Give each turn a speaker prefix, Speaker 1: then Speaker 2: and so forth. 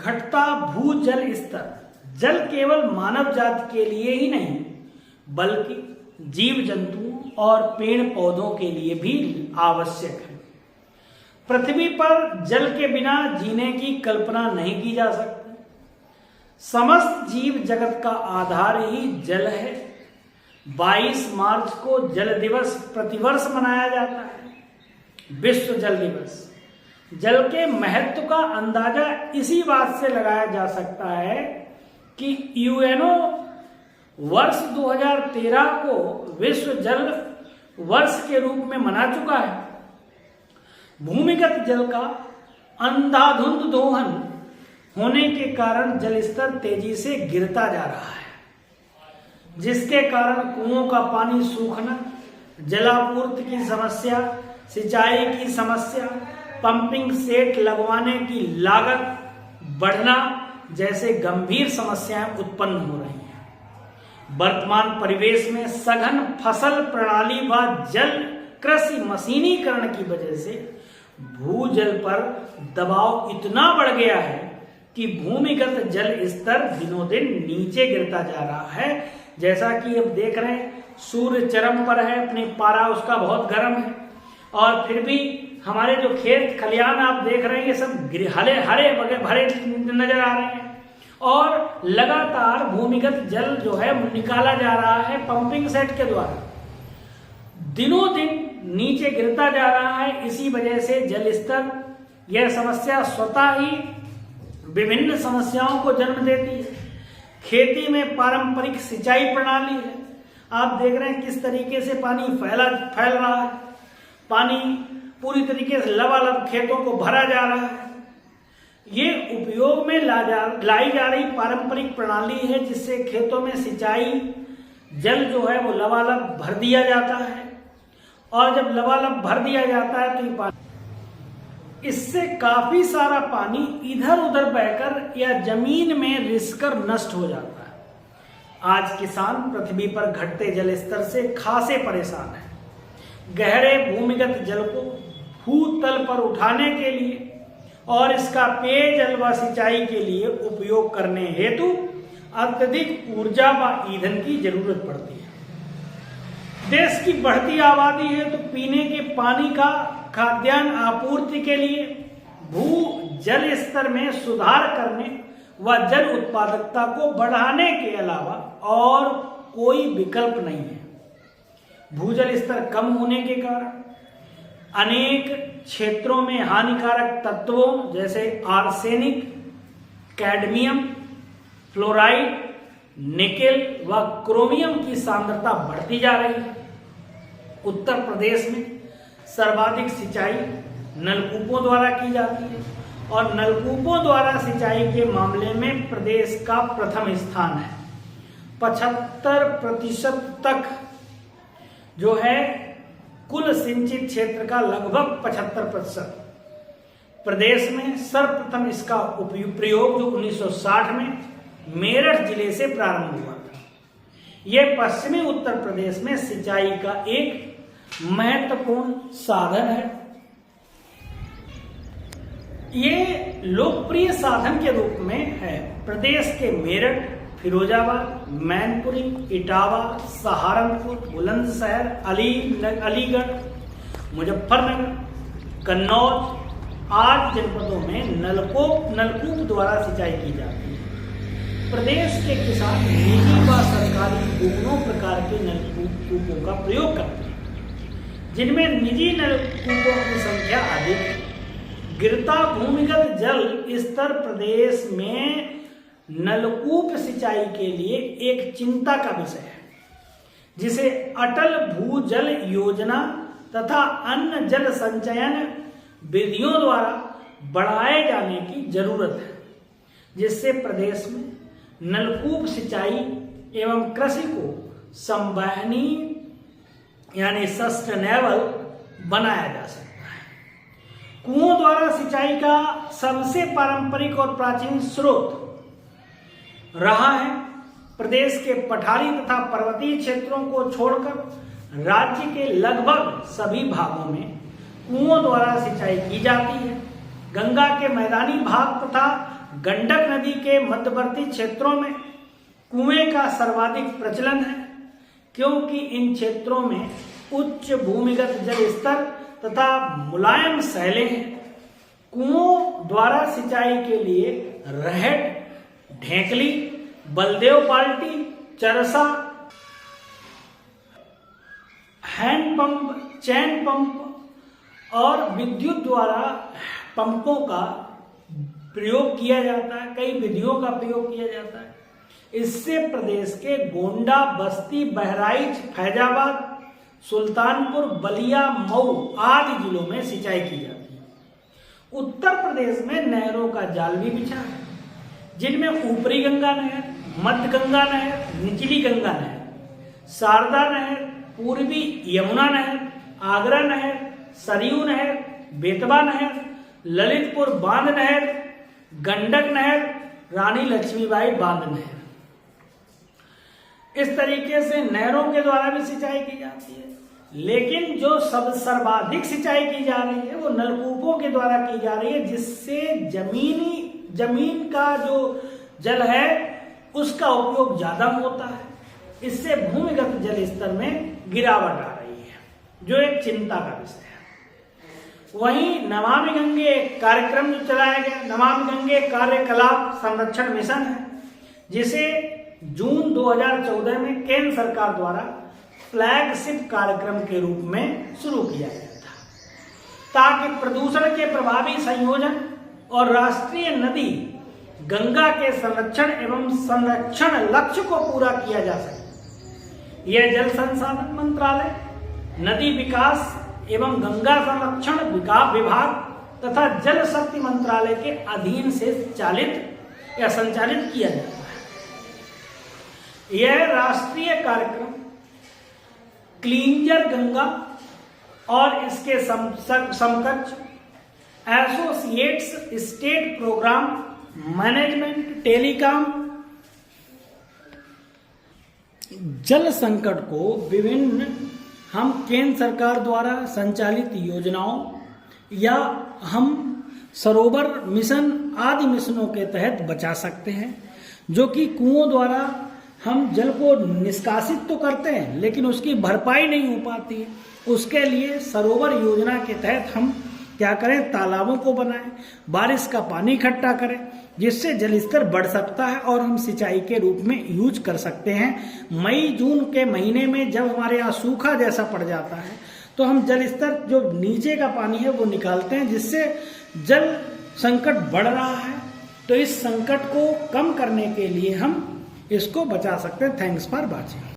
Speaker 1: घटता भूजल स्तर जल केवल मानव जाति के लिए ही नहीं बल्कि जीव जंतुओं और पेड़ पौधों के लिए भी आवश्यक है। पृथ्वी पर जल के बिना जीने की कल्पना नहीं की जा सकती। समस्त जीव जगत का आधार ही जल है। 22 मार्च को जल दिवस प्रतिवर्ष मनाया जाता है। विश्व जल दिवस। जल के महत्व का अंदाजा इसी बात से लगाया जा सकता है कि यूएनओ वर्ष 2013 को विश्व जल वर्ष के रूप में मना चुका है। भूमिगत जल का अंधाधुंध दोहन होने के कारण जल स्तर तेजी से गिरता जा रहा है, जिसके कारण कुओं का पानी सूखना, जलापूर्ति की समस्या, सिंचाई की समस्या, पंपिंग सेट लगवाने की लागत बढ़ना जैसे गंभीर समस्याएं उत्पन्न हो रही हैं। वर्तमान परिवेश में सघन फसल प्रणाली व जल कृषि मशीनीकरण की वजह से भूजल पर दबाव इतना बढ़ गया है कि भूमिगत जल स्तर दिनों दिन नीचे गिरता जा रहा है। जैसा कि अब देख रहे हैं, सूर्य चरम पर है, अपनी पारा उसका बहुत गर्म है, और फिर भी हमारे जो खेत खलियान आप देख रहे हैं ये सब हरे भरे नजर आ रहे हैं, और लगातार भूमिगत जल जो है निकाला जा रहा है पंपिंग सेट के द्वारा, दिनों दिन नीचे गिरता जा रहा है। इसी वजह से जल स्तर, यह समस्या स्वतः ही विभिन्न समस्याओं को जन्म देती है। खेती में पारंपरिक सिंचाई प्रणाली है, आप देख रहे हैं किस तरीके से पानी फैल रहा है, पानी पूरी तरीके से लबालब खेतों को भरा जा रहा है। ये उपयोग में लाई जा रही पारंपरिक प्रणाली है, जिससे खेतों में सिंचाई जल जो है वो लबालब भर दिया जाता है, और जब लबालब भर दिया जाता है तो ये पानी, इससे काफी सारा पानी इधर उधर बहकर या जमीन में रिसकर नष्ट हो जाता है। आज किसान पृथ्वी पर घटते जल स्तर से खासे परेशान है। गहरे भूमिगत जल को भूतल पर उठाने के लिए और इसका पेयजल व सिंचाई के लिए उपयोग करने हेतु अत्यधिक ऊर्जा व ईंधन की जरूरत पड़ती है। देश की बढ़ती आबादी है तो पीने के पानी का खाद्यान्न आपूर्ति के लिए भू जल स्तर में सुधार करने व जल उत्पादकता को बढ़ाने के अलावा और कोई विकल्प नहीं है। भूजल स्तर कम होने के कारण अनेक क्षेत्रों में हानिकारक तत्वों जैसे आर्सेनिक, कैडमियम, फ्लोराइड, निकेल व क्रोमियम की सांद्रता बढ़ती जा रही है। उत्तर प्रदेश में सर्वाधिक सिंचाई नलकूपों द्वारा की जाती है, और नलकूपों द्वारा सिंचाई के मामले में प्रदेश का प्रथम स्थान है। 75% तक जो है कुल सिंचित क्षेत्र का लगभग 75%। प्रदेश में सर्वप्रथम इसका प्रयोग जो 1960 में मेरठ जिले से प्रारंभ हुआ था। यह पश्चिमी उत्तर प्रदेश में सिंचाई का एक महत्वपूर्ण साधन है। ये लोकप्रिय साधन के रूप में है। प्रदेश के मेरठ, फिरोजाबाद, मैनपुरी, इटावा, सहारनपुर, बुलंदशहर, अलीगढ़, मुजफ्फरनगर, कन्नौज आदि जनपदों में नलकूप द्वारा सिंचाई की जाती है। प्रदेश के किसान निजी व सरकारी दोनों प्रकार के नलकूपों का प्रयोग करते हैं, जिनमें निजी नलकूपों की संख्या अधिक है। गिरता भूमिगत जल स्तर प्रदेश में नलकूप सिंचाई के लिए एक चिंता का विषय है, जिसे अटल भूजल योजना तथा अन्य जल संचयन विधियों द्वारा बढ़ाए जाने की जरूरत है, जिससे प्रदेश में नलकूप सिंचाई एवं कृषि को संवहनीय यानी सस्टेनेबल बनाया जा सकता है। कुओं द्वारा सिंचाई का सबसे पारंपरिक और प्राचीन स्रोत रहा है। प्रदेश के पठारी तथा पर्वतीय क्षेत्रों को छोड़कर राज्य के लगभग सभी भागों में कुओं द्वारा सिंचाई की जाती है। गंगा के मैदानी भाग तथा गंडक नदी के मध्यवर्ती क्षेत्रों में कुएं का सर्वाधिक प्रचलन है, क्योंकि इन क्षेत्रों में उच्च भूमिगत जल स्तर तथा मुलायम सैलें हैं। कुओं द्वारा सिंचाई के लिए रहट, ढेकली, बलदेव पाल्टी, चरसा, हैंड पंप, चैन पंप और विद्युत द्वारा पंपों का प्रयोग किया जाता है। कई विधियों का प्रयोग किया जाता है। इससे प्रदेश के गोंडा, बस्ती, बहराइच, फैजाबाद, सुल्तानपुर, बलिया, मऊ आदि जिलों में सिंचाई की जाती है। उत्तर प्रदेश में नहरों का जाल भी बिछा है, जिनमें ऊपरी गंगा नहर, मध्य गंगा नहर, निचली गंगा नहर, शारदा नहर, पूर्वी यमुना नहर, आगरा नहर, सरयू नहर, बेतवा नहर, ललितपुर बांध नहर, गंडक नहर, रानी लक्ष्मीबाई बांध नहर। इस तरीके से नहरों के द्वारा भी सिंचाई की जाती है, लेकिन जो सर्वाधिक सिंचाई की जा रही है वो नलकूपों के द्वारा की जा रही है, जिससे जमीन का जो जल है उसका उपयोग ज्यादा होता है। इससे भूमिगत जल स्तर में गिरावट आ रही है, जो एक चिंता का विषय है। वहीं नमामि गंगे एक कार्यक्रम जो चलाया गया, नमामि गंगे कार्यकलाप संरक्षण मिशन है, जिसे जून 2014 में केंद्र सरकार द्वारा फ्लैगशिप कार्यक्रम के रूप में शुरू किया गया था, ताकि प्रदूषण के प्रभावी संयोजन और राष्ट्रीय नदी गंगा के संरक्षण एवं संरक्षण लक्ष्य को पूरा किया जा सके। यह जल संसाधन मंत्रालय, नदी विकास एवं गंगा संरक्षण विभाग तथा जल शक्ति मंत्रालय के अधीन से चालित या संचालित किया जाता है। यह राष्ट्रीय कार्यक्रम क्लींजर गंगा और इसके समकक्ष associates state programme management telecom जल संकट को विभिन्न हम केंद्र सरकार द्वारा संचालित योजनाओं या हम सरोवर मिशन आदि मिशनों के तहत बचा सकते हैं, जो कि कुओं द्वारा हम जल को निष्कासित तो करते हैं लेकिन उसकी भरपाई नहीं हो पाती है। उसके लिए सरोवर योजना के तहत हम क्या करें, तालाबों को बनाएं, बारिश का पानी इकट्ठा करें, जिससे जल स्तर बढ़ सकता है और हम सिंचाई के रूप में यूज कर सकते हैं। मई जून के महीने में जब हमारे यहाँ सूखा जैसा पड़ जाता है तो हम जल स्तर जो नीचे का पानी है वो निकालते हैं, जिससे जल संकट बढ़ रहा है। तो इस संकट को कम करने के लिए हम इसको बचा सकते हैं। Thanks for watching.